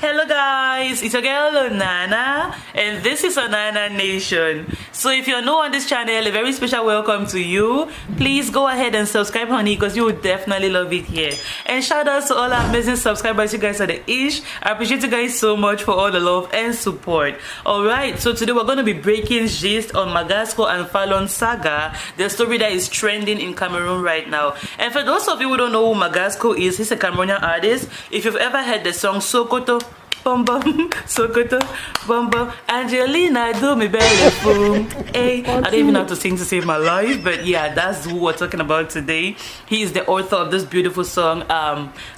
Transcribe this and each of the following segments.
Hello guys, it's your girl Nana and this is OhNanaNation. So if you're new on this channel, a very special welcome to you. Please go ahead and subscribe, honey, because you will definitely love it here. And shout out to all our amazing subscribers. You guys are the ish. I appreciate you guys so much for all the love and support. Alright, so today we're going to be breaking gist on Magasco and Falon Saga, the story that is trending in Cameroon right now. And for those of you who don't know who Magasco is, he's a Cameroonian artist. If you've ever heard the song Sokoto Bum bum, Sokoto, bum bum, Angelina, do me belly boom. Hey, I don't even have to sing to save my life, but yeah, that's who we're talking about today. He is the author of this beautiful song,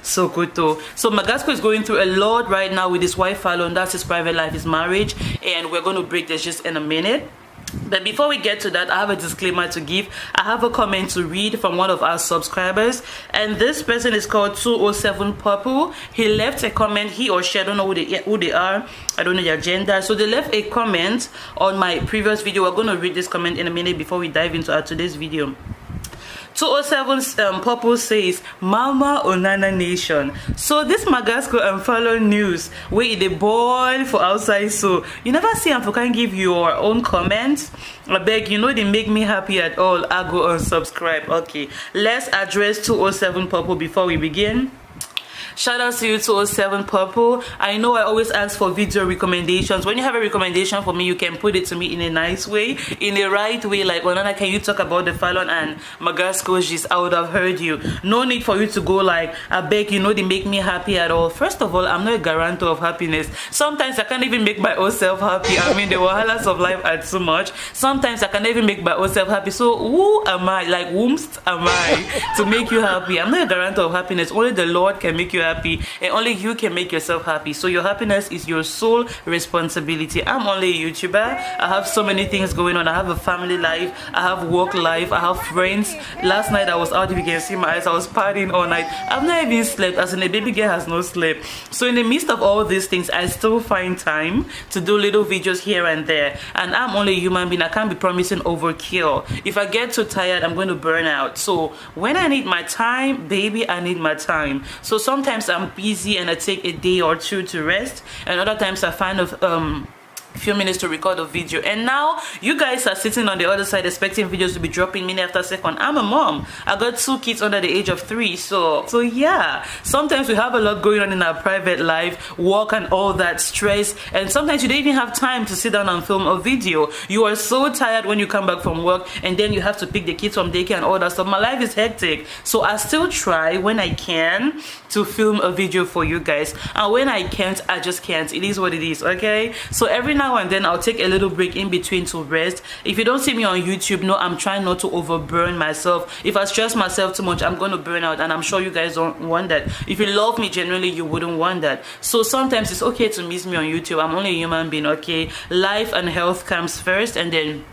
Sokoto. So Magasco is going through a lot right now with his wife Falon. That's his private life, his marriage, and we're going to break this just in a minute. But before we get to that, I have a disclaimer to give. I have a comment to read from one of our subscribers, and this person is called 207 Purple. He left a comment. He or she, I don't know who they are, I don't know their gender, so they left a comment on my previous video. We're going to read this comment in a minute before we dive into our today's video. 207 Purple says, Mama OhNanaNation. So this Magasco and Falon news where they ball for outside, so you never see and can give your own comments. I beg, you know they make me happy at all. I go unsubscribe. Okay, let's address 207 Purple before we begin. Shout out to you 207 Purple. I know I always ask for video recommendations. When you have a recommendation for me, you can put it to me in a nice way, in the right way. Like, Nana, can you talk about the Falon and Magasco gist? I would have heard you. No need for you to go like, I beg, you know they make me happy at all. First of all, I'm not a guarantor of happiness. Sometimes I can't even make my own self happy. I mean, the wahalas of life are too much. Sometimes I can't even make my own self happy. So who am I? Like, whomst am I to make you happy? I'm not a guarantor of happiness. Only the Lord can make you happy, and only you can make yourself happy. So your happiness is your sole responsibility. I'm only a YouTuber. I have so many things going on. I have a family life, I have work life, I have friends. Last night I was out, if you can see my eyes, I was partying all night. I've not even slept, as in a baby girl has no sleep. So in the midst of all these things, I still find time to do little videos here and there. And I'm only a human being. I can't be promising overkill. If I get too tired, I'm going to burn out. So when I need my time, baby, I need my time. So sometimes I'm busy and I take a day or two to rest, and other times I find a few minutes to record a video. And now you guys are sitting on the other side expecting videos to be dropping minute after second. I'm a mom. I got 2 kids under the age of 3, so yeah, sometimes we have a lot going on in our private life, work and all that stress, and sometimes you don't even have time to sit down and film a video. You are so tired when you come back from work, and then you have to pick the kids from daycare and all that stuff. My life is hectic, so I still try when I can to film a video for you guys, and when I can't, I just can't. It is what it is. Okay, so every now and then I'll take a little break in between to rest. If you don't see me on YouTube, no, I'm trying not to overburn myself. If I stress myself too much, I'm going to burn out, and I'm sure you guys don't want that. If you love me genuinely, you wouldn't want that. So sometimes it's okay to miss me on YouTube. I'm only a human being. Okay, life and health comes first, and then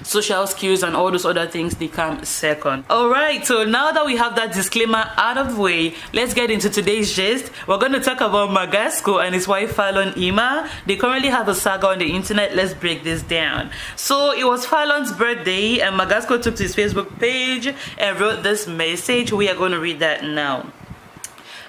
social skills and all those other things, they come second. Alright, so now that we have that disclaimer out of the way, let's get into today's gist. We're going to talk about Magasco and his wife Falonima. They currently have a saga on the internet. Let's break this down. So it was Falon's birthday, and Magasco took to his Facebook page and wrote this message. We are going to read that now.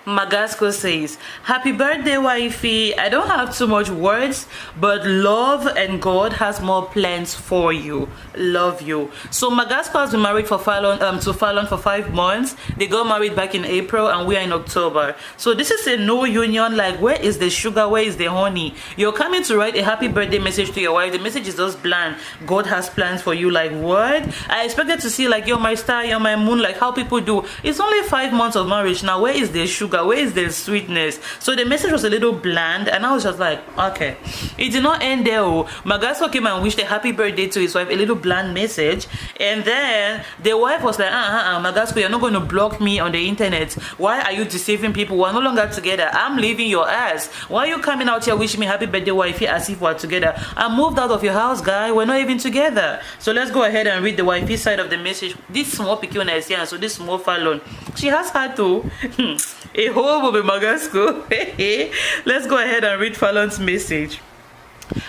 Magasco says, happy birthday, wifey. I don't have too much words, but love and God has more plans for you. Love you. So Magasco has been married for Falon for 5 months. They got married back in April, and we are in October. So this is a no union. Like, where is the sugar? Where is the honey? You're coming to write a happy birthday message to your wife. The message is just bland. God has plans for you. Like, what? I expected to see like, you're my star, you're my moon, like how people do. It's only 5 months of marriage now. Where is the sugar? Where is the sweetness? So the message was a little bland, and I was just like, okay. It did not end there. Magasco came and wished a happy birthday to his wife, a little bland message, and then the wife was like, Magasco, you're not going to block me on the internet. Why are you deceiving people? We're no longer together. I'm leaving your ass. Why are you coming out here wishing me happy birthday, wifey, as if we're together? I moved out of your house, guy. We're not even together. So let's go ahead and read the wifey side of the message. This small peculiar, so this small Falon, she has had to a whole Magasco. Let's go ahead and read Falon's message.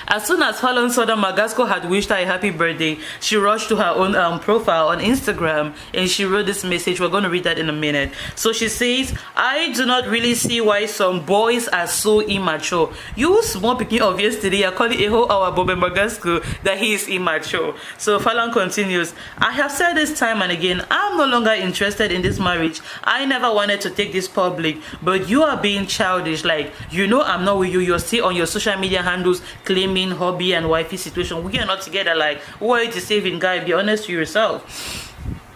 As soon as Falon saw that Magasco had wished her a happy birthday, she rushed to her own profile on Instagram and she wrote this message. We're going to read that in a minute. So she says, I do not really see why some boys are so immature. You small picking of yesterday are calling a whole hour Bob Magasco that he is immature. So Falon continues, I have said this time and again, I'm no longer interested in this marriage. I never wanted to take this public, but you are being childish. Like, you know I'm not with you. You're still on your social media handles claiming hobby and wifey situation. We are not together. Like, who are you deceiving, guy? Be honest to yourself.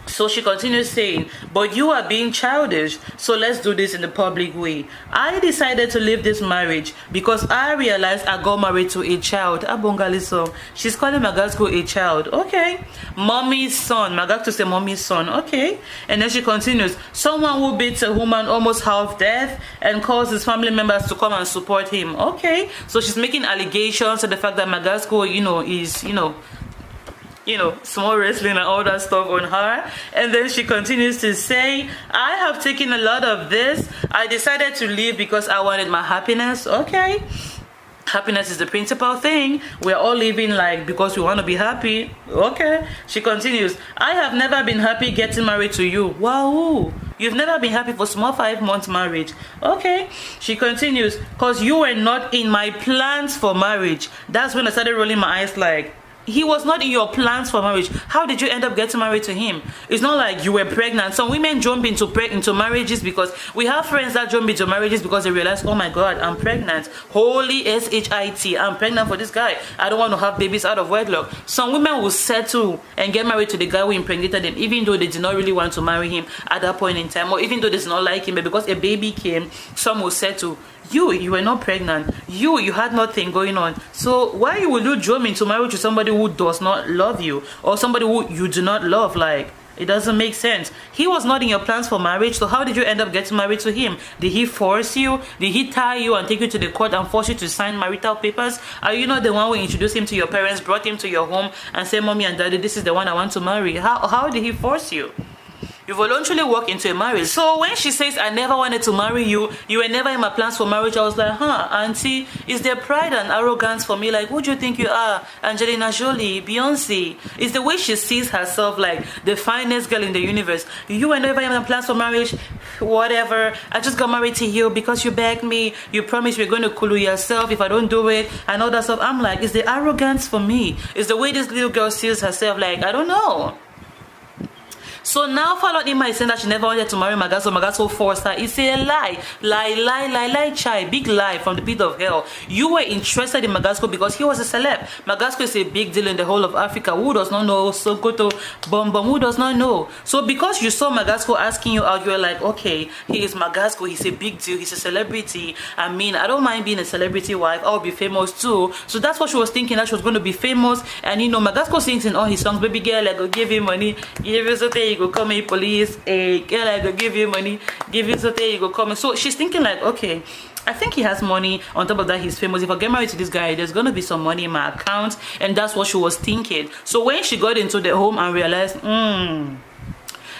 So she continues saying, but you are being childish, so let's do this in the public way. I decided to leave this marriage because I realized I got married to a child. Abongaliso. She's calling Magasco a child. Okay. Mommy's son. Magasco say mommy's son. Okay. And then she continues, someone who beats a woman almost half death and calls his family members to come and support him. Okay. So she's making allegations to the fact that Magasco, is, small wrestling and all that stuff on her. And then she continues to say, I have taken a lot of this. I decided to leave because I wanted my happiness. Okay. Happiness is the principal thing. We're all living because we want to be happy. Okay. She continues, I have never been happy getting married to you. Wow. You've never been happy for small 5 months marriage. Okay. She continues, because you were not in my plans for marriage. That's when I started rolling my eyes like, he was not in your plans for marriage. How did you end up getting married to him? It's not like you were pregnant. Some women jump into marriages because we have friends that jump into marriages because they realize, oh my God, I'm pregnant. Holy S-H-I-T. I'm pregnant for this guy. I don't want to have babies out of wedlock. Some women will settle and get married to the guy who impregnated them, even though they did not really want to marry him at that point in time, or even though they did not like him, but because a baby came, some will settle. You were not pregnant. You had nothing going on. So why would you jump into marriage to somebody who does not love you, or somebody who you do not love? Like, it doesn't make sense. He was not in your plans for marriage, so how did you end up getting married to him? Did he force you? Did he tie you and take you to the court and force you to sign marital papers? Are you not the one who introduced him to your parents, brought him to your home, and said, Mommy and Daddy, this is the one I want to marry? How did he force you? You voluntarily walk into a marriage. So when she says, I never wanted to marry you, you were never in my plans for marriage, I was like, auntie, is there pride and arrogance for me? Like, who do you think you are? Angelina Jolie, Beyonce. It's the way she sees herself like the finest girl in the universe. You were never in my plans for marriage. Whatever. I just got married to you because you begged me. You promised you're going to kulu yourself if I don't do it and all that stuff. I'm like, it's the arrogance for me. It's the way this little girl sees herself. Like, I don't know. So now Falonima is saying that she never wanted to marry Magasco. Magasco forced her. It's a lie. Lie, child. Big lie from the pit of hell. You were interested in Magasco because he was a celeb. Magasco is a big deal in the whole of Africa. Who does not know? Sokoto, Bom Bom, who does not know? So because you saw Magasco asking you out, you were like, okay, he is Magasco. He's a big deal. He's a celebrity. I mean, I don't mind being a celebrity wife. I'll be famous too. So that's what she was thinking, that she was going to be famous. And Magasco sings in all his songs, baby girl, I go give you money. Give you something. Go call me police, a girl, I go give you money, give you something, you go call me. So she's thinking like, okay, I think he has money. On top of that, he's famous. If I get married to this guy, there's gonna be some money in my account. And that's what she was thinking. So when she got into the home and realized,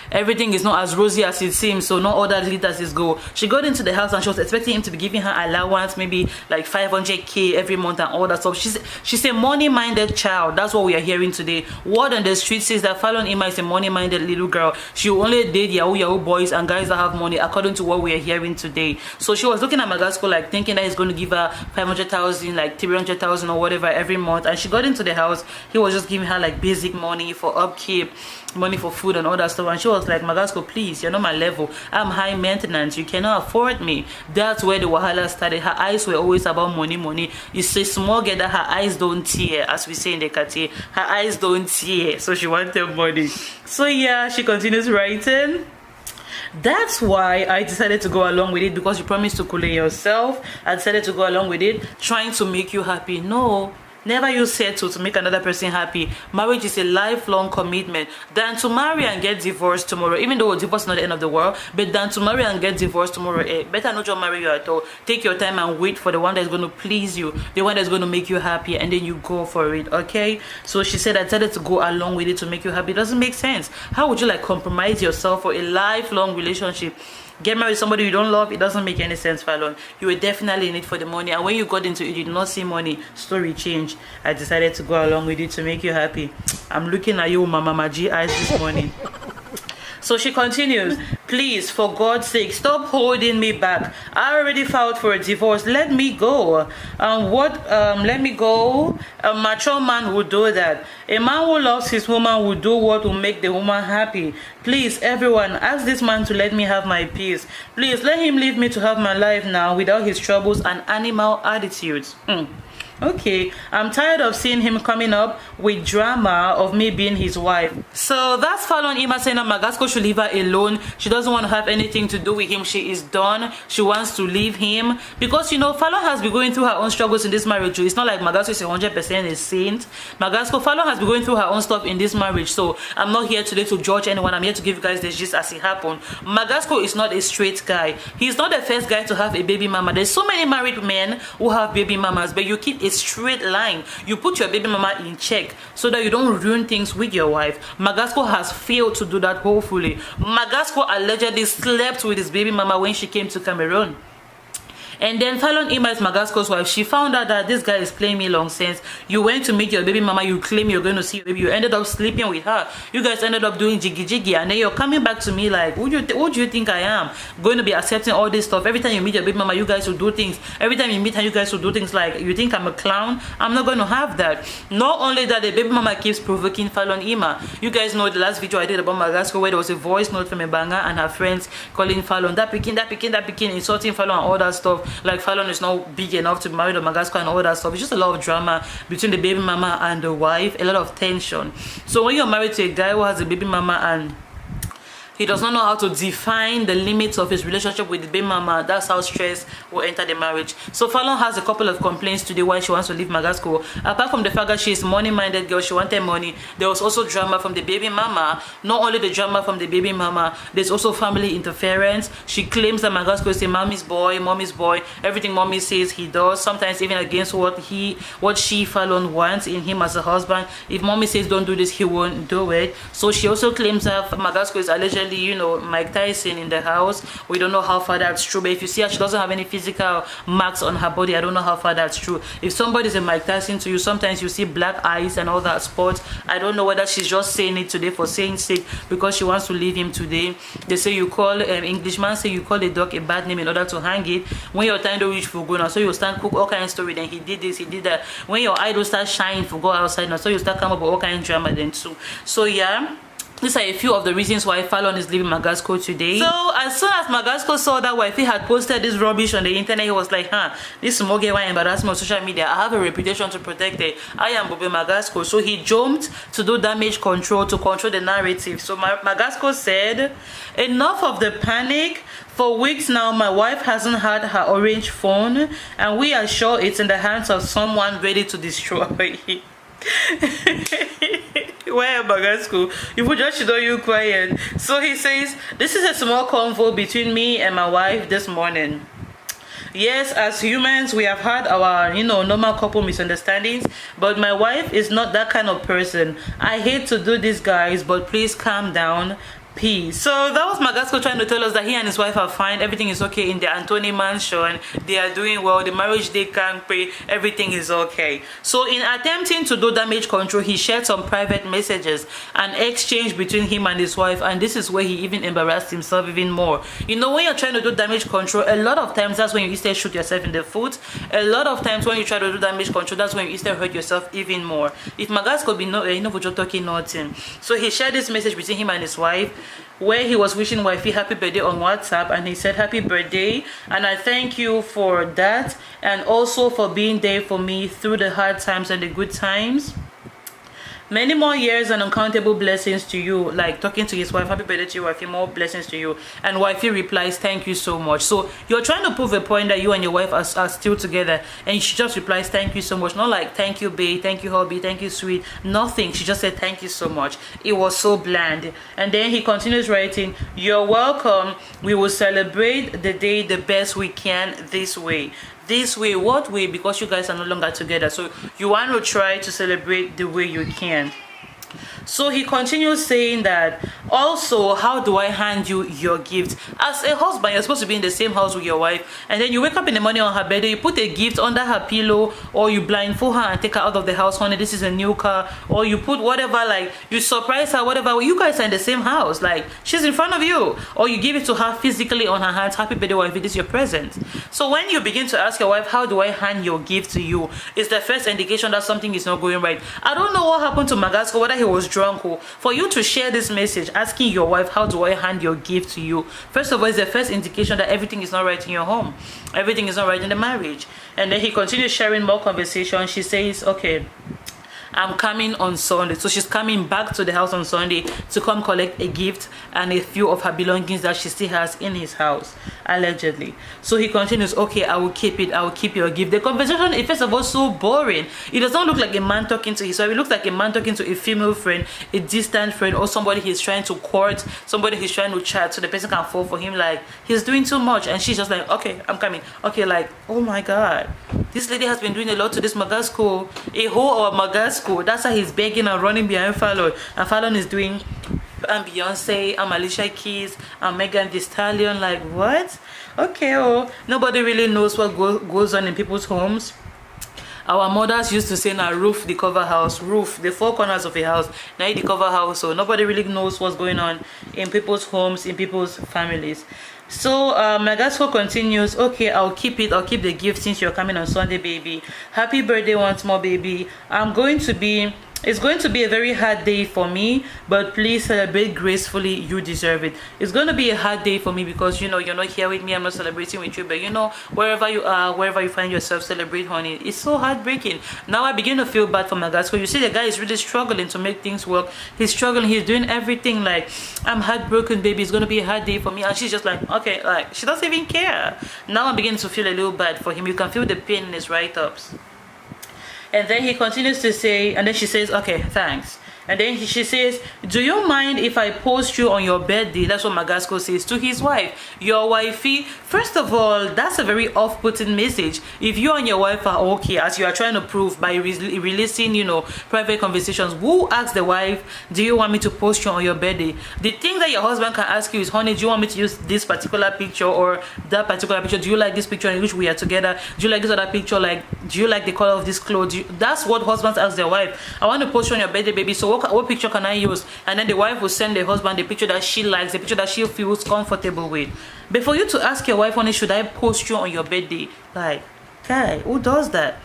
everything is not as rosy as it seems, so not all that glitters is gold. She got into the house and she was expecting him to be giving her allowance, maybe like 500k every month and all that stuff. She's a money-minded child. That's what we are hearing today. Word on the street says that Falonima is a money-minded little girl. She will only date yahoo boys and guys that have money, according to what we are hearing today. So she was looking at Magasco like thinking that he's going to give her 500,000, like 300,000 or whatever every month. And she got into the house. He was just giving her like basic money for upkeep, money for food and all that stuff. And she was like, Magasco, please, you're not my level. I'm high maintenance. You cannot afford me. That's where the wahala started. Her eyes were always about money. It's a small girl that her eyes don't tear, as we say in the Kati. Her eyes don't tear. So she wanted money. So yeah, she continues writing. That's why I decided to go along with it, because you promised to cool yourself. I decided to go along with it, trying to make you happy. No. Never you settle to make another person happy. Marriage is a lifelong commitment. Than to marry and get divorced tomorrow, even though divorce is not the end of the world, but than to marry and get divorced tomorrow, better not just marry you at all. Take your time and wait for the one that's going to please you, the one that's going to make you happy, and then you go for it, okay? So she said, I decided to go along with it to make you happy. It doesn't make sense. How would you like compromise yourself for a lifelong relationship Get married to somebody you don't love, it doesn't make any sense, Falon. You were definitely in it for the money, and when you got into it, you did not see money. Story changed. I decided to go along with it to make you happy. I'm looking at you with my Mama G eyes this morning. So she continues, please, for God's sake, stop holding me back. I already filed for a divorce. Let me go. Let me go. A mature man would do that. A man who loves his woman will do what will make the woman happy. Please, everyone, ask this man to let me have my peace. Please, let him leave me to have my life now without his troubles and animal attitudes. Okay, I'm tired of seeing him coming up with drama of me being his wife. So that's Falonima saying that Magasco should leave her alone. She doesn't want to have anything to do with him. She is done. She wants to leave him because, you know, Falon has been going through her own struggles in this marriage. It's not like Magasco is 100% a saint. Falon has been going through her own stuff in this marriage. So I'm not here today to judge anyone. I'm here to give you guys the gist as it happened. Magasco is not a straight guy. He's not the first guy to have a baby mama. There's so many married men who have baby mamas, but you keep a straight line. You put your baby mama in check so that you don't ruin things with your wife. Magasco has failed to do that, hopefully. Magasco allegedly slept with his baby mama when she came to Cameroon. And then Falonima is Magasco's wife. She found out that this guy is playing me long since. You went to meet your baby mama. You claim you're going to see your baby. You ended up sleeping with her. You guys ended up doing jiggy jiggy. And then you're coming back to me like, who do you think I am? Going to be accepting all this stuff. Every time you meet your baby mama, you guys will do things. Every time you meet her, you guys will do things like, you think I'm a clown? I'm not going to have that. Not only that, the baby mama keeps provoking Falonima. You guys know the last video I did about Magasco where there was a voice note from a banger and her friends calling Falon, that picking, insulting Falon and all that stuff. Like Falon is not big enough to marry the Magasco and all that stuff. It's just a lot of drama between the baby mama and the wife, a lot of tension. So when you're married to a guy who has a baby mama and he does not know how to define the limits of his relationship with the baby mama, that's how stress will enter the marriage. So Falon has a couple of complaints today why she wants to leave Magasco. Apart from the fact that she is a money-minded girl, she wanted money, there was also drama from the baby mama. Not only the drama from the baby mama, there's also family interference. She claims that Magasco is a mommy's boy. Everything mommy says he does, sometimes even against what she, Falon, wants in him as a husband. If mommy says don't do this, he won't do it. So she also claims that Magasco is allegedly, you know, Mike Tyson in the house. We don't know how far that's true, but if you see her, she doesn't have any physical marks on her body. I don't know how far that's true. If somebody's a Mike Tyson to you, sometimes you see black eyes and all that spots. I don't know whether she's just saying it today for saying sake because she wants to leave him today. They say you call Englishman say you call a dog a bad name in order to hang it. When your time to reach for go now, so you start cook all kind of story. Then he did this, he did that. When your idol starts shining for go outside now, so you start come up with all kind of drama then too. So yeah, these are a few of the reasons why Falon is leaving Magasco today. So as soon as Magasco saw that Wifey had posted this rubbish on the internet, he was like, this small girl embarrass me on social media. I have a reputation to protect it. I am Bobby Magasco. So he jumped to do damage control, to control the narrative. So Magasco said, enough of the panic. For weeks now, my wife hasn't had her orange phone, and we are sure it's in the hands of someone ready to destroy it. Why Magasco? You put just know you quiet. So he says, this is a small convo between me and my wife this morning. Yes, as humans, we have had our, normal couple misunderstandings, but my wife is not that kind of person. I hate to do this, guys, but please calm down. Peace. So that was Magasco trying to tell us that he and his wife are fine, everything is okay in the Anthony mansion, they are doing well, the marriage they can't pay, everything is okay. So in attempting to do damage control, he shared some private messages and exchange between him and his wife, and this is where he even embarrassed himself even more. When you're trying to do damage control, a lot of times that's when you instead shoot yourself in the foot. A lot of times when you try to do damage control, that's when you instead hurt yourself even more. If Magasco be just talking nothing. So he shared this message between him and his wife, where he was wishing Wifey happy birthday on WhatsApp, and he said, happy birthday, and I thank you for that, and also for being there for me through the hard times and the good times. Many more years and uncountable blessings to you. Like talking to his wife, happy birthday to you, Wifey, more blessings to you. And Wifey replies, thank you so much. So you're trying to prove a point that you and your wife are still together, and she just replies, thank you so much. Not like, thank you babe, thank you hubby, thank you sweet, nothing. She just said thank you so much. It was so bland. And then he continues writing, you're welcome. We will celebrate the day the best we can this way. This way, what way? Because you guys are no longer together, so you want to try to celebrate the way you can. So he continues saying that, also, how do I hand you your gift? As a husband, you're supposed to be in the same house with your wife, and then you wake up in the morning on her birthday, you put a gift under her pillow, or you blindfold her and take her out of the house, honey, this is a new car, or you put whatever, like you surprise her, whatever. You guys are in the same house, like she's in front of you, or you give it to her physically on her hands. Happy birthday, wife, this is your present. So when you begin to ask your wife, how do I hand your gift to you, it's the first indication that something is not going right. I don't know what happened to Magasco, whether he was drunk or for you to share this message asking your wife, how do I hand your gift to you? First of all, it's the first indication that everything is not right in your home, everything is not right in the marriage. And then he continues sharing more conversation. She says, okay, I'm coming on Sunday. So she's coming back to the house on Sunday to come collect a gift and a few of her belongings that she still has in his house, allegedly. So he continues, okay, I will keep it, I will keep your gift. The conversation is first of all so boring. It does not look like a man talking to his wife. It looks like a man talking to a female friend, a distant friend, or somebody he's trying to court, somebody he's trying to chat so the person can fall for him. Like, he's doing too much, and she's just like, okay, I'm coming. Okay, like, oh my god, this lady has been doing a lot to this Magasco, a hoe or a Magasco. That's why he's begging and running behind Falon, and Falon is doing and Beyonce and Alicia Keys and Megan Thee Stallion. Like, what? Okay, oh, nobody really knows what goes on in people's homes. Our mothers used to say, now roof the cover house, roof the four corners of a house, now the cover house. So nobody really knows what's going on in people's homes, in people's families. So Magasco continues, okay, I'll keep it, I'll keep the gift since you're coming on Sunday, baby. Happy birthday once more, baby. It's going to be a very hard day for me, but please celebrate gracefully. You deserve it. It's going to be a hard day for me because, you know, you're not here with me. I'm not celebrating with you, but you know, wherever you are, wherever you find yourself, celebrate, honey. It's so heartbreaking. Now I begin to feel bad for Magasco. You see, the guy is really struggling to make things work. He's struggling. He's doing everything. Like, I'm heartbroken, baby. It's going to be a hard day for me. And she's just like, okay, like, she doesn't even care. Now I'm beginning to feel a little bad for him. You can feel the pain in his write-ups. And then he continues to say, and then she says, okay, thanks. And then she says, do you mind if I post you on your birthday? That's what Magasco says to his wife, your wifey. First of all, that's a very off-putting message. If you and your wife are okay, as you are trying to prove by releasing, you know, private conversations, who asks the wife, do you want me to post you on your birthday? The thing that your husband can ask you is, honey, do you want me to use this particular picture or that particular picture? Do you like this picture in which we are together? Do you like this other picture? Like, do you like the color of this clothes? That's what husbands ask their wife. I want to post you on your birthday, baby. So what picture can I use? And then the wife will send the husband the picture that she likes, the picture that she feels comfortable with. But for you to ask your wife, honey, should I post you on your birthday? Like, guy, who does that?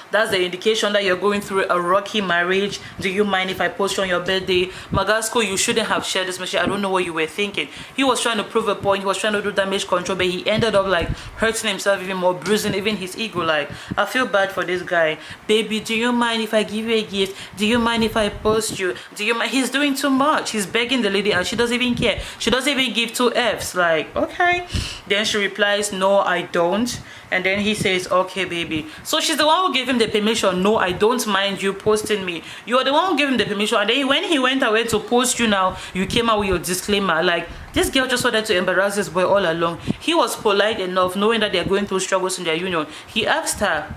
That's the indication that you're going through a rocky marriage. Do you mind if I post you on your birthday? Magasco, you shouldn't have shared this message. I don't know what you were thinking. He was trying to prove a point. He was trying to do damage control, but he ended up like hurting himself even more, bruising even his ego. Like, I feel bad for this guy. Baby, do you mind if I give you a gift? Do you mind if I post you? Do you mind? He's doing too much. He's begging the lady and she doesn't even care. She doesn't even give 2 F's. Like, okay. Then she replies, no, I don't. And then he says, okay, baby. So she's the one who gave him the permission. No, I don't mind you posting me. You're the one who gave him the permission. And then when he went away to post you now, you came out with your disclaimer. Like, this girl just wanted to embarrass this boy all along. He was polite enough, knowing that they're going through struggles in their union. He asked her,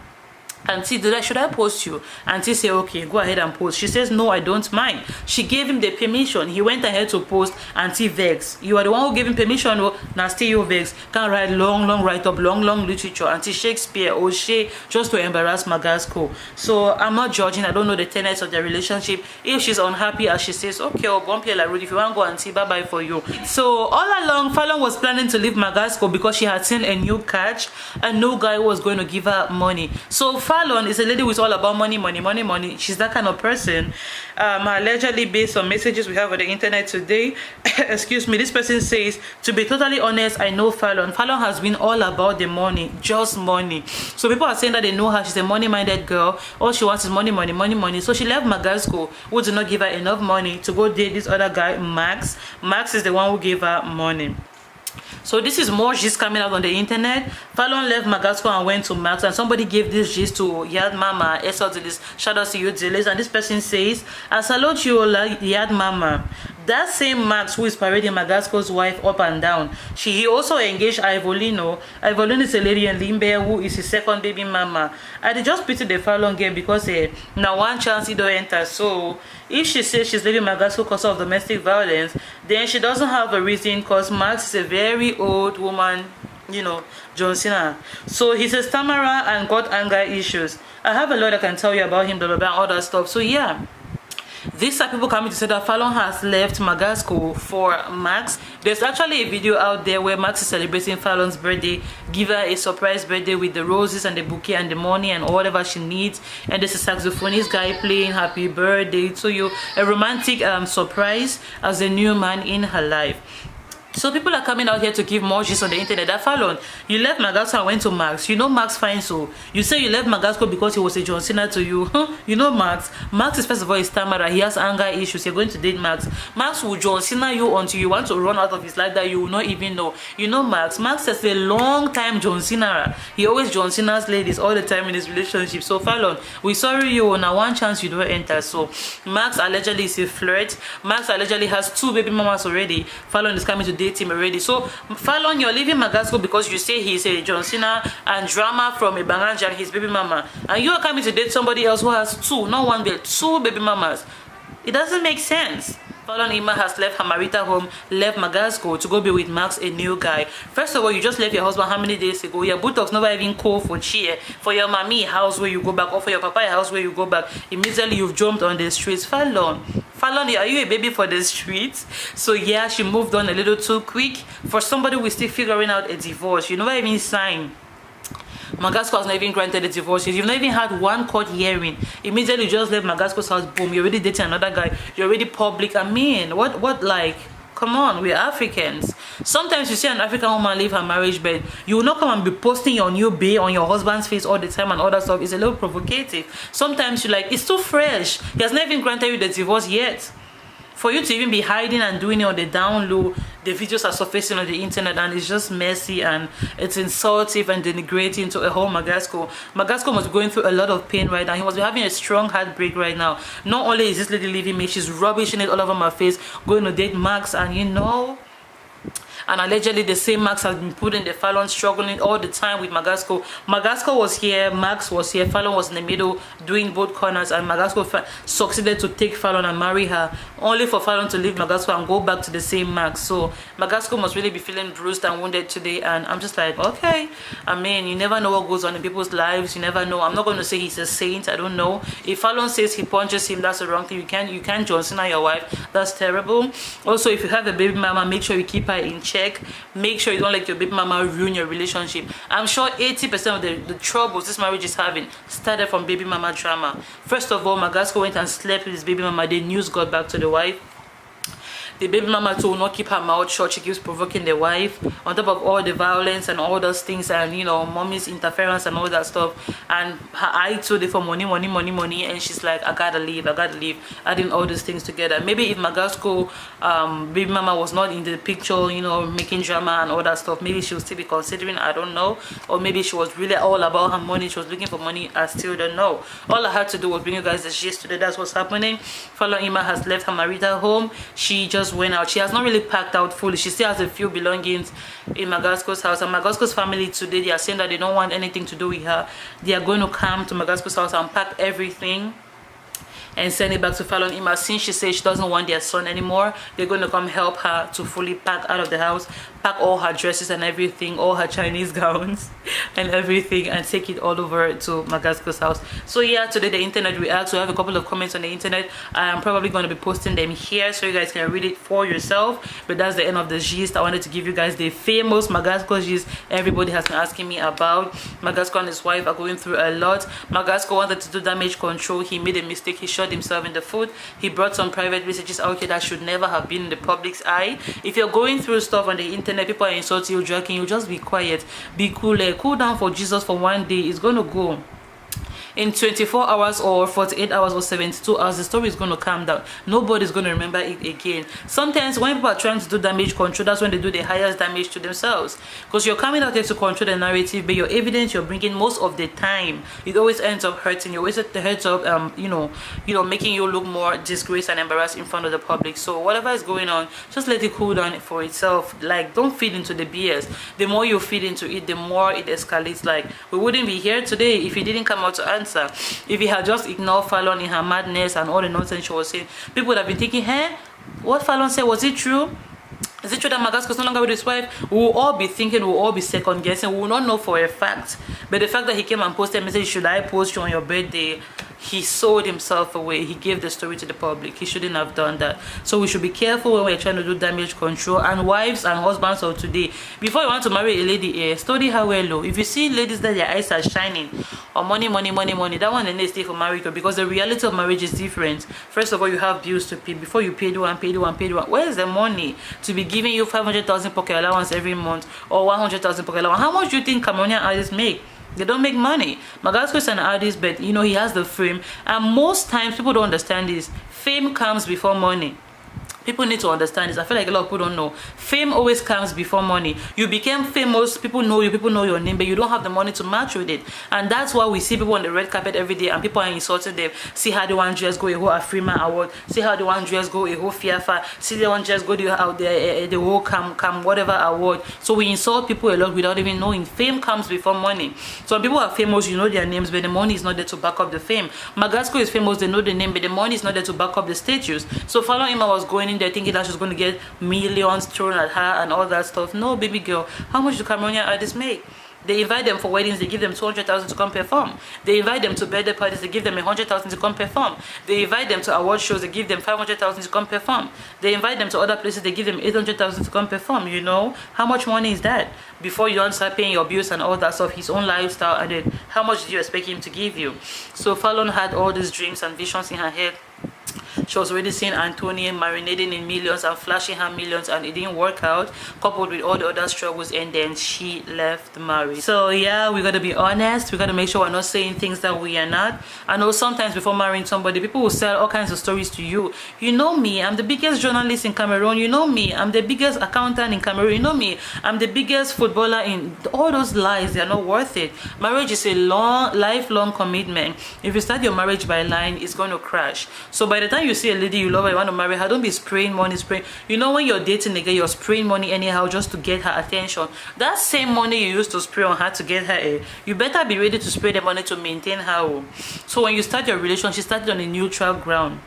Auntie, should I post you? Auntie say, okay, go ahead and post. She says, no, I don't mind. She gave him the permission. He went ahead to post. Auntie vex. You are the one who gave him permission. Oh, now stay your vex. Can't write long write-up, long literature. Auntie Shakespeare or she just to embarrass Magasco. So I'm not judging. I don't know the tenets of their relationship. If she's unhappy, as she says, okay, oh, bumpy like Rudy, if you want to go, Auntie, bye-bye for you. So all along, Falon was planning to leave Magasco because she had seen a new catch. A new guy was going to give her money. So Falon is a lady who's all about money. She's that kind of person. Allegedly, based on messages we have on the internet today, excuse me, this person says, to be totally honest, I know Falon. Falon has been all about the money, just money. So people are saying that they know her. She's a money-minded girl. All she wants is money. So she left Magasco, who did not give her enough money, to go date this other guy, Max. Max is the one who gave her money. So this is more gist coming out on the internet. Falon left Magasco and went to Max, and somebody gave this gist to Yad Mama, Esau Dilis. Shout out to you, Dilis. And this person says, I salute you, Yad Mama. That same Max who is parading Magasco's wife up and down, he also engaged Ivolino. Ivolino is a lady in Limbe who is his second baby mama. And they just pity the Falon girl because now one chance he don't enter. So if she says she's leaving Magasco because of domestic violence, then she doesn't have a reason because Max is a very old woman, you know, John Cena. So he's a stammerer and got anger issues. I have a lot I can tell you about him, blah blah blah, all that stuff. So yeah, these are people coming to say that Falon has left Magasco for Max. There's actually a video out there where Max is celebrating Falon's birthday, give her a surprise birthday with the roses and the bouquet and the money and whatever she needs, and there's a saxophonist guy playing happy birthday to you, a romantic surprise as a new man in her life. So people are coming out here to give more gist on the internet that Falon, you left Magasco and went to Max. You know Max fine, so you say you left Magasco because he was a John Cena to you. You know Max. Max is first of all a stammerer. He has anger issues. You're going to date Max. Max will John Cena you until you want to run out of his life that you will not even know. You know Max. Max is a long time John Cena. He always John Cena's ladies all the time in his relationship. So Falon, we sorry you. Now one chance you don't enter. So Max allegedly is a flirt. Max allegedly has 2 baby mamas already. Falon is coming to date him already. So Falon, you're leaving Magasco because you say he's a John Cena and drama from a Banganja and his baby mama, and you are coming to date somebody else who has 2, not 1 but 2 baby mamas. It doesn't make sense. Falonima has left her marital home, left Magasco to go be with Max, a new guy. First of all, you just left your husband how many days ago? Your buttocks never even call for cheer. For your mommy house where you go back, or for your papa house where you go back, immediately you've jumped on the streets. Falon, are you a baby for the streets? So yeah, she moved on a little too quick for somebody who is still figuring out a divorce. You never even signed. Magasco has not even granted a divorce. You've not even had 1 court hearing. Immediately you just left Magasco's house, boom, you're already dating another guy, you're already public. I mean, what like, come on, we're Africans. Sometimes you see an African woman leave her marriage bed, you will not come and be posting your new bae on your husband's face all the time and all that stuff. It's a little provocative. Sometimes you're like, it's too fresh. He has not even granted you the divorce yet. For you to even be hiding and doing it on the down low, the videos are surfacing on the internet, and it's just messy and it's insultive and denigrating to a whole Magasco. Magasco must be going through a lot of pain right now. He must be having a strong heartbreak right now. Not only is this lady leaving me, she's rubbishing it all over my face, going to date Max, and you know. And allegedly the same Max has been putting the Falon struggling all the time with Magasco. Magasco was here, Max was here, Falon was in the middle doing both corners, and Magasco succeeded to take Falon and marry her, only for Falon to leave Magasco and go back to the same Max. So Magasco must really be feeling bruised and wounded today, and I'm just like, okay. I mean, you never know what goes on in people's lives. You never know. I'm not going to say he's a saint. I don't know. If Falon says he punches him, that's the wrong thing. You can't John Cena your wife. That's terrible. Also, if you have a baby mama, make sure you keep her in check. Make sure you don't let your baby mama ruin your relationship. I'm sure 80% of the troubles this marriage is having started from baby mama drama. First of all, Magasco went and slept with his baby mama. The news got back to the wife. The baby mama too will not keep her mouth shut. She keeps provoking the wife, on top of all the violence and all those things, and you know, mommy's interference and all that stuff. And her eye too, they for money, and she's like, I gotta leave, adding all these things together. Maybe if Magasco baby mama was not in the picture, you know, making drama and all that stuff, maybe she would still be considering, I don't know. Or maybe she was really all about her money, she was looking for money, I still don't know. All I had to do was bring you guys the gist today. That's what's happening. Falonima has left her marital home. She just went out. She has not really packed out fully. She still has a few belongings in Magasco's house, and Magasco's family today, they are saying that they don't want anything to do with her. They are going to come to Magasco's house and pack everything and send it back to Falonima. Since she says she doesn't want their son anymore, they're going to come help her to fully pack out of the house, pack all her dresses and everything, all her Chinese gowns and everything, and take it all over to Magasco's house. So yeah, today the internet reacts. We have a couple of comments on the internet. I'm probably going to be posting them here so you guys can read it for yourself. But that's the end of the gist. I wanted to give you guys the famous Magasco gist everybody has been asking me about. Magasco and his wife are going through a lot. Magasco wanted to do damage control. He made a mistake. He shot himself in the foot. He brought some private messages out here that should never have been in the public's eye. If you're going through stuff on the internet, people are insulting you, joking you, just be quiet, be cool, cool down for Jesus for one day. It's going to go. in 24 hours or 48 hours or 72 hours, the story is going to calm down. Nobody's going to remember it again. Sometimes when people are trying to do damage control, that's when they do the highest damage to themselves, because you're coming out there to control the narrative, but your evidence you're bringing, most of the time it always ends up hurting you. Always ends up making you look more disgraced and embarrassed in front of the public. So whatever is going on, just let it cool down for itself. Like, don't feed into the BS. The more you feed into it, the more it escalates. Like, we wouldn't be here today if he didn't come out to answer. If he had just ignored Falon in her madness and all the nonsense she was saying, people would have been thinking, hey, what Falon said, was it true? Is it true that Magasco is no longer with his wife? We will all be thinking, we will all be second guessing. We will not know for a fact. But the fact that he came and posted a message, should I post you on your birthday? He sold himself away. He gave the story to the public. He shouldn't have done that. So we should be careful when we're trying to do damage control. And wives and husbands of today, before you want to marry a lady, study her well. If you see ladies that their eyes are shining on money, that one, they stay for marriage, because the reality of marriage is different. First of all, you have bills to pay. Before you pay the one. Where is the money to be giving you 500,000 pocket allowance every month or 100,000 pocket allowance? How much do you think Cameroonian artists make? They don't make money. Magasco is an artist, but he has the fame, and most times people don't understand this. Fame comes before money. People need to understand this. I feel like a lot of people don't know. Fame always comes before money. You became famous, people know you, people know your name, but you don't have the money to match with it. And that's why we see people on the red carpet every day and people are insulting them. See how the one just go a whole Afrima award. See how the one just go a whole Fiafa. See the one just go the whole Cam whatever award. So we insult people a lot without even knowing. Fame comes before money. So when people are famous, you know their names, but the money is not there to back up the fame. Magasco is famous, they know the name, but the money is not there to back up the status. So Falonima was going in there thinking that she's going to get millions thrown at her and all that stuff. No, baby girl. How much do Cameroonian artists make? They invite them for weddings, they give them 200,000 to come perform. They invite them to birthday parties, they give them 100,000 to come perform. They invite them to award shows, they give them 500,000 to come perform. They invite them to other places, they give them 800,000 to come perform. How much money is that? Before you start paying your bills and all that stuff, his own lifestyle, and then how much do you expect him to give you? So Falon had all these dreams and visions in her head. She was already seeing Antonia marinating in millions and flashing her millions, and it didn't work out, coupled with all the other struggles, and then she left married. So yeah, we gotta be honest. We gotta make sure we're not saying things that we are not. I know sometimes before marrying somebody, people will sell all kinds of stories to you. You know me, I'm the biggest journalist in Cameroon. You know me, I'm the biggest accountant in Cameroon. You know me, I'm the biggest footballer in... All those lies, they're not worth it. Marriage is a lifelong commitment. If you start your marriage by lying, it's going to crash. So by the time you see a lady you love her, you want to marry her, don't be spraying money. When you're dating a girl, you're spraying money anyhow just to get her attention. That same money you used to spray on her to get her, you better be ready to spray the money to maintain her. So when you start your relationship, start it on a neutral ground.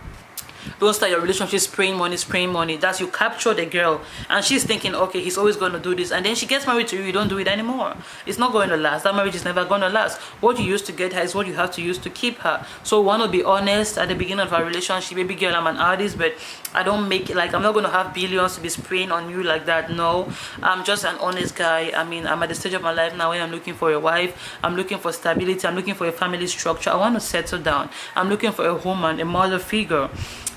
Don't start your relationship spraying money. That's you capture the girl and she's thinking, okay, he's always going to do this, and then she gets married to you, you don't do it anymore. It's not going to last. That marriage is never going to last. What you used to get her is what you have to use to keep her. So we want to be honest at the beginning of our relationship. Baby girl, I'm an artist, but I don't make it, like, I'm not going to have billions to be spraying on you like that. No, I'm just an honest guy. I mean, I'm at the stage of my life now when I'm looking for a wife, I'm looking for stability, I'm looking for a family structure. I want to settle down. I'm looking for a woman, a mother figure,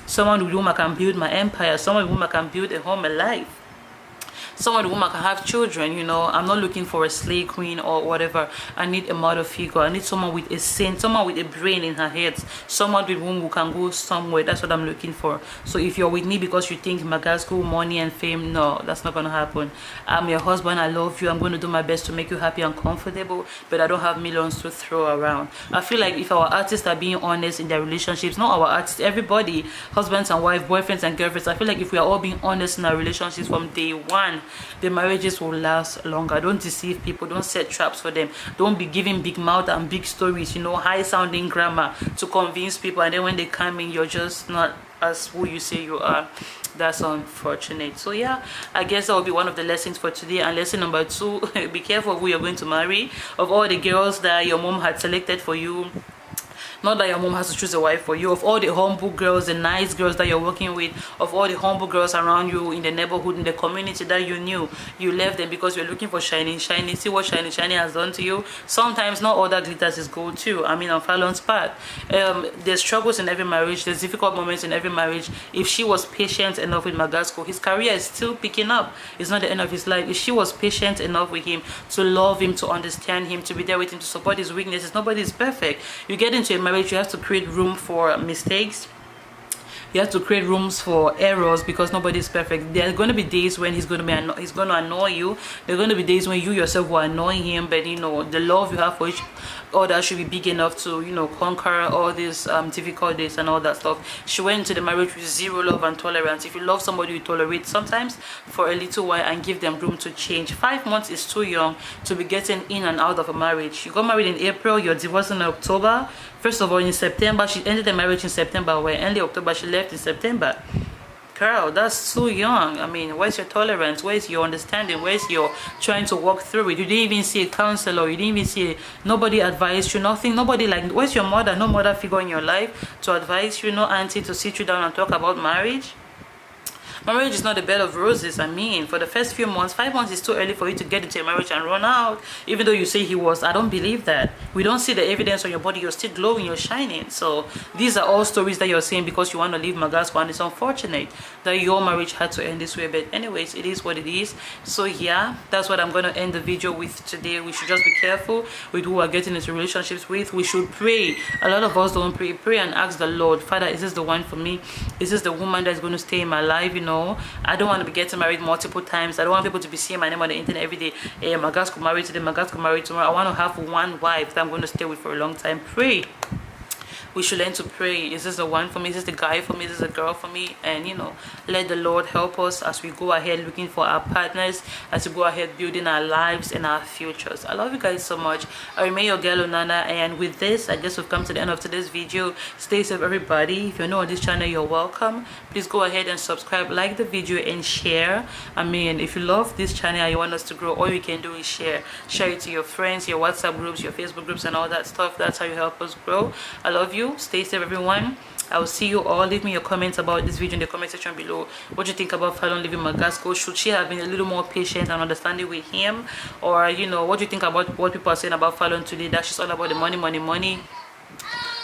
someone with whom I can build my empire, someone with whom I can build a home, a life, someone with whom I can have children. I'm not looking for a slave queen or whatever. I need a mother figure. I need someone with a sense, someone with a brain in her head, someone with whom we can go somewhere. That's what I'm looking for. So if you're with me because you think Magasco, money and fame, no, that's not going to happen. I'm your husband, I love you, I'm going to do my best to make you happy and comfortable, but I don't have millions to throw around. I feel like if our artists are being honest in their relationships, not our artists, everybody, husbands and wives, boyfriends and girlfriends, I feel like if we are all being honest in our relationships from day one, the marriages will last longer. Don't deceive people, don't set traps for them, don't be giving big mouth and big stories, high sounding grammar to convince people, and then when they come in, you're just not as who you say you are. That's unfortunate. So yeah, I guess that will be one of the lessons for today. And lesson number 2, be careful of who you're going to marry. Of all the girls that your mom had selected for you, Not that your mom has to choose a wife for you. Of all the humble girls, the nice girls that you're working with, of all the humble girls around you in the neighborhood, in the community that you knew, you left them because you're looking for shiny. See what shiny has done to you. Sometimes not all that glitters is gold too. I mean, on Falon's part, there's struggles in every marriage, there's difficult moments in every marriage. If she was patient enough with Magasco, his career is still picking up. It's not the end of his life. If she was patient enough with him, to love him, to understand him, to be there with him, to support his weaknesses, nobody is perfect. You get into a marriage, you have to create room for mistakes. You have to create rooms for errors, because nobody is perfect. There are going to be days when he's going to annoy you. There are going to be days when you yourself will annoy him, but you know, the love you have for each other should be big enough to, you know, conquer all these difficult days and all that stuff. She went into the marriage with zero love and tolerance. If you love somebody, you tolerate sometimes for a little while and give them room to change. 5 months is too young to be getting in and out of a marriage. You got married in April, you're divorcing in October. First of all, in September, she ended the marriage in September, where early October she left in September. Girl, that's too young. I mean, where's your tolerance? Where's your understanding? Where's your trying to walk through it? You didn't even see a counselor. You didn't even see nobody advised you, nothing. Nobody, like, where's your mother? No mother figure in your life to advise you, no auntie to sit you down and talk about marriage. Marriage is not a bed of roses. I mean, for the first few months, 5 months is too early for you to get into a marriage and run out. Even though you say he was, I don't believe that. We don't see the evidence on your body. You're still glowing, you're shining. So these are all stories that you're saying because you want to leave Magasco, and it's unfortunate that your marriage had to end this way. But anyways, it is what it is. So yeah, that's what I'm going to end the video with today. We should just be careful with who we're getting into relationships with. We should pray. A lot of us don't pray. Pray and ask the Lord, Father, is this the one for me? Is this the woman that's going to stay in my life? You know, I don't want to be getting married multiple times. I don't want people to be seeing my name on the internet every day. Hey, Magasco married today, Magasco married tomorrow. I want to have one wife that I'm going to stay with for a long time. Pray. We should learn to pray. Is this the one for me? Is this the guy for me? Is this the girl for me? And you know, let the Lord help us as we go ahead looking for our partners, as we go ahead building our lives and our futures. I love you guys so much. I remain your girl Onana, and with this, I guess we've come to the end of today's video. Stay safe, everybody. If you're new on this channel, you're welcome. Please go ahead and subscribe, like the video, and share. I mean, if you love this channel and you want us to grow, all you can do is share it to your friends, your WhatsApp groups, your Facebook groups, and all that stuff. That's how you help us grow. I love you. Stay safe, everyone. I will see you all. Leave me your comments about this video in the comment section below. What do you think about Falon leaving Magasco? Should she have been a little more patient and understanding with him? Or you know, what do you think about what people are saying about Falon today, that she's all about the money?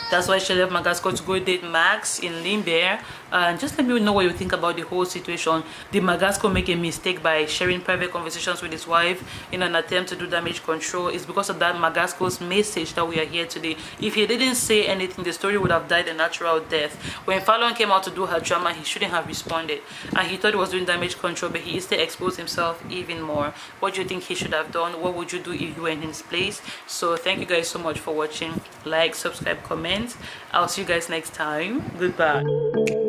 That's why she left Magasco to go date Max in Limber. And just let me know what you think about the whole situation. Did Magasco make a mistake by sharing private conversations with his wife in an attempt to do damage control? It's because of that Magasco's message that we are here today. If he didn't say anything, the story would have died a natural death. When Falon came out to do her drama, he shouldn't have responded. And he thought he was doing damage control, but he instead exposed himself even more. What do you think he should have done? What would you do if you were in his place? So thank you guys so much for watching. Like, subscribe, comment. I'll see you guys next time. Goodbye.